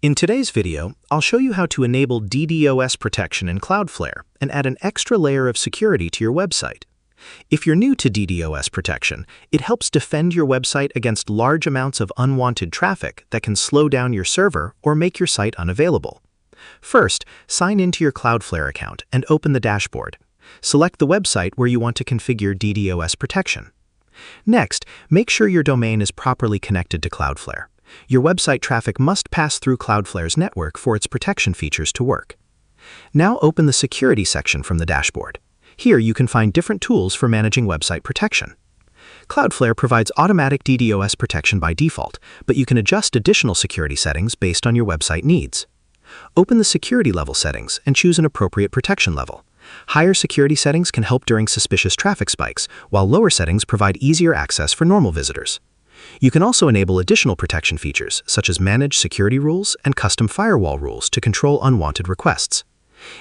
In today's video, I'll show you how to enable DDoS protection in Cloudflare and add an extra layer of security to your website. If you're new to DDoS protection, it helps defend your website against large amounts of unwanted traffic that can slow down your server or make your site unavailable. First, sign into your Cloudflare account and open the dashboard. Select the website where you want to configure DDoS protection. Next, make sure your domain is properly connected to Cloudflare. Your website traffic must pass through Cloudflare's network for its protection features to work. Now open the Security section from the dashboard. Here you can find different tools for managing website protection. Cloudflare provides automatic DDoS protection by default, but you can adjust additional security settings based on your website needs. Open the security level settings and choose an appropriate protection level. Higher security settings can help during suspicious traffic spikes, while lower settings provide easier access for normal visitors. You can also enable additional protection features, such as managed security rules and custom firewall rules to control unwanted requests.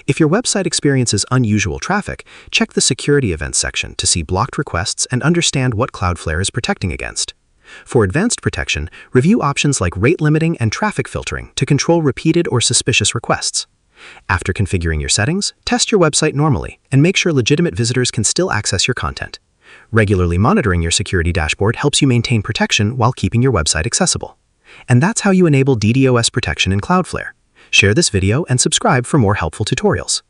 If your website experiences unusual traffic, check the Security Events section to see blocked requests and understand what Cloudflare is protecting against. For advanced protection, review options like rate limiting and traffic filtering to control repeated or suspicious requests. After configuring your settings, test your website normally and make sure legitimate visitors can still access your content. Regularly monitoring your security dashboard helps you maintain protection while keeping your website accessible. And that's how you enable DDoS protection in Cloudflare. Share this video and subscribe for more helpful tutorials.